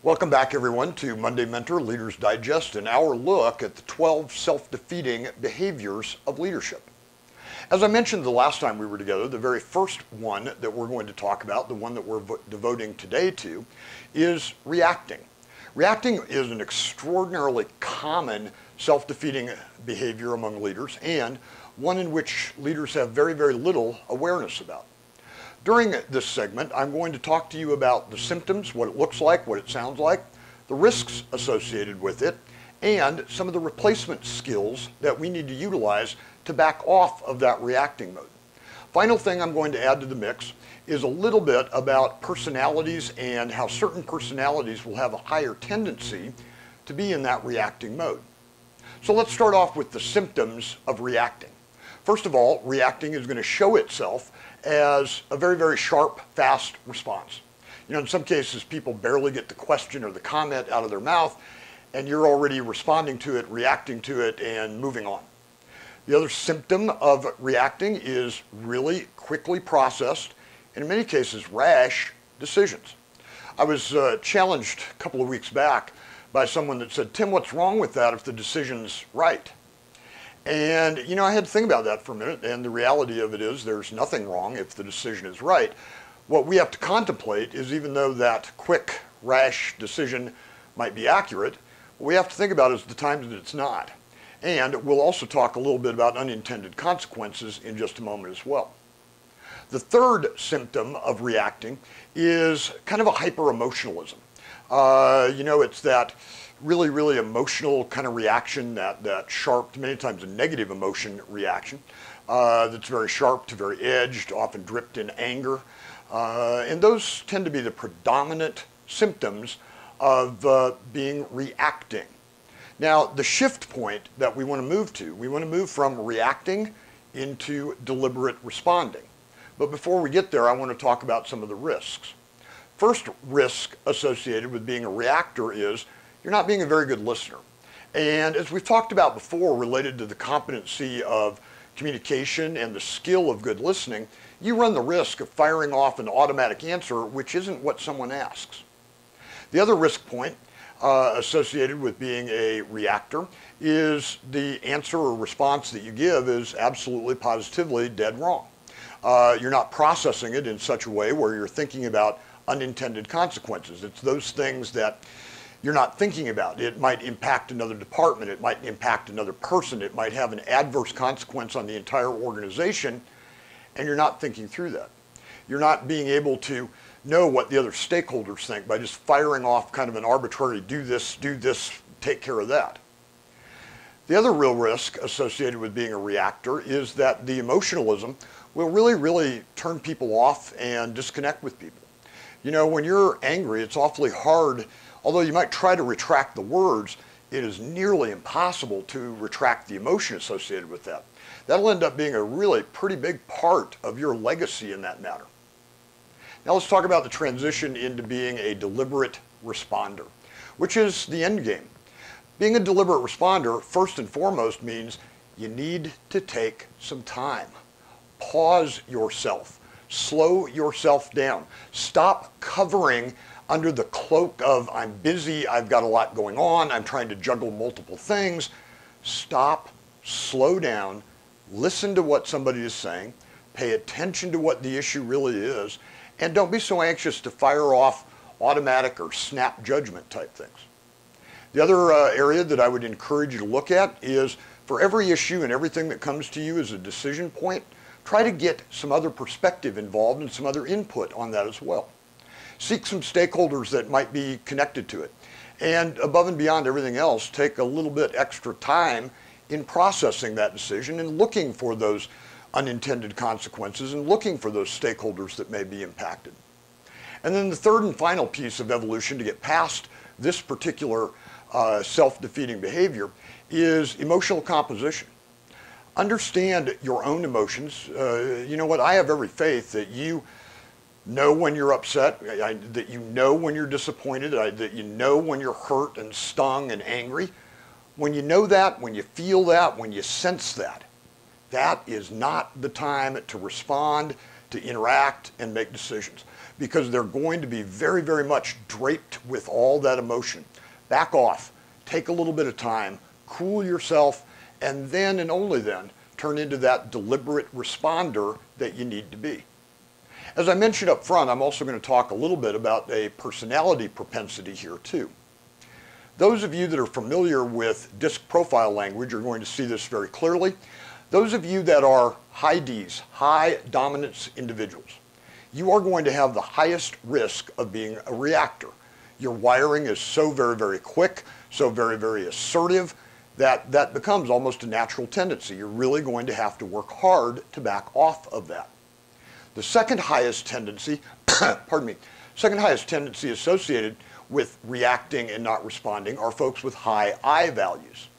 Welcome back, everyone, to Monday Mentor Leaders Digest and our look at the 12 self-defeating behaviors of leadership. As I mentioned the last time we were together, the very first one that we're going to talk about, the one that we're devoting today to, is reacting. Reacting is an extraordinarily common self-defeating behavior among leaders, and one in which leaders have very, very little awareness about. During this segment, I'm going to talk to you about the symptoms, what it looks like, what it sounds like, the risks associated with it, and some of the replacement skills that we need to utilize to back off of that reacting mode. Final thing I'm going to add to the mix is a little bit about personalities and how certain personalities will have a higher tendency to be in that reacting mode. So let's start off with the symptoms of reacting. First of all, reacting is going to show itself as a very, very sharp, fast response. You know, in some cases, people barely get the question or the comment out of their mouth, and you're already responding to it, reacting to it, and moving on. The other symptom of reacting is really quickly processed, and in many cases, rash decisions. I was challenged a couple of weeks back by someone that said, "Tim, what's wrong with that if the decision's right?" And, you know, I had to think about that for a minute, and the reality of it is there's nothing wrong if the decision is right. What we have to contemplate is, even though that quick, rash decision might be accurate, what we have to think about is the times that it's not. And we'll also talk a little bit about unintended consequences in just a moment as well. The third symptom of reacting is kind of a hyper-emotionalism. You know, it's that really, really emotional kind of reaction, that sharp, many times a negative emotion reaction, that's very sharp to very edged, often dripped in anger. And those tend to be the predominant symptoms of being reacting. Now, the shift point that we want to move from reacting into deliberate responding. But before we get there, I want to talk about some of the risks. First risk associated with being a reactor is you're not being a very good listener. And as we've talked about before, related to the competency of communication and the skill of good listening, you run the risk of firing off an automatic answer which isn't what someone asks. The other risk point associated with being a reactor is the answer or response that you give is absolutely positively dead wrong. You're not processing it in such a way where you're thinking about unintended consequences. It's those things that you're not thinking about. It might impact another department, it might impact another person, it might have an adverse consequence on the entire organization, and you're not thinking through that. You're not being able to know what the other stakeholders think by just firing off kind of an arbitrary do this, take care of that. The other real risk associated with being a reactor is that the emotionalism will really, really turn people off and disconnect with people. You know, when you're angry, it's awfully hard. Although you might try to retract the words, it is nearly impossible to retract the emotion associated with that. That'll end up being a really pretty big part of your legacy in that matter. Now let's talk about the transition into being a deliberate responder, which is the end game. Being a deliberate responder, first and foremost, means you need to take some time. Pause yourself. Slow yourself down. Stop covering under the cloak of I'm busy, I've got a lot going on, I'm trying to juggle multiple things. Stop, slow down, listen to what somebody is saying, pay attention to what the issue really is, and don't be so anxious to fire off automatic or snap judgment type things. The other area that I would encourage you to look at is for every issue and everything that comes to you as a decision point, try to get some other perspective involved and some other input on that as well. Seek some stakeholders that might be connected to it. And above and beyond everything else, take a little bit extra time in processing that decision and looking for those unintended consequences and looking for those stakeholders that may be impacted. And then the third and final piece of evolution to get past this particular self-defeating behavior is emotional composition. Understand your own emotions. You know what? I have every faith that you know when you're upset, that you know when you're disappointed, that you know when you're hurt and stung and angry. When you know that, when you feel that, when you sense that, that is not the time to respond. to interact and make decisions, because they're going to be very, very much draped with all that emotion. Back off, take a little bit of time, cool yourself, and then and only then turn into that deliberate responder that you need to be. As I mentioned up front, I'm also going to talk a little bit about a personality propensity here too. Those of you that are familiar with DISC profile language are going to see this very clearly. Those of you that are high Ds, high dominance individuals, you are going to have the highest risk of being a reactor. Your wiring is so very, very quick, so very, very assertive, that that becomes almost a natural tendency. You're really going to have to work hard to back off of that. The second highest tendency, pardon me, second highest tendency associated with reacting and not responding are folks with high I values.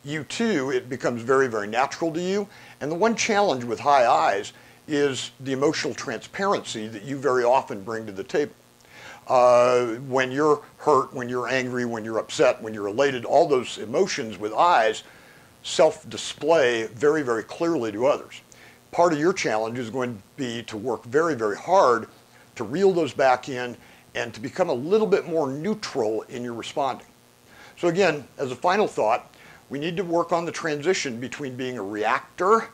You too, it becomes very, very natural to you. And the one challenge with high Is is the emotional transparency that you very often bring to the table. When you're hurt, when you're angry, when you're upset, when you're elated, all those emotions with Is self-display very, very clearly to others. Part of your challenge is going to be to work very, very hard to reel those back in and to become a little bit more neutral in your responding. So again, as a final thought, we need to work on the transition between being a reactor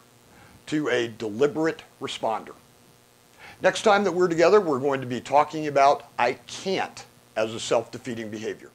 to a deliberate responder. Next time that we're together, we're going to be talking about I can't as a self-defeating behavior.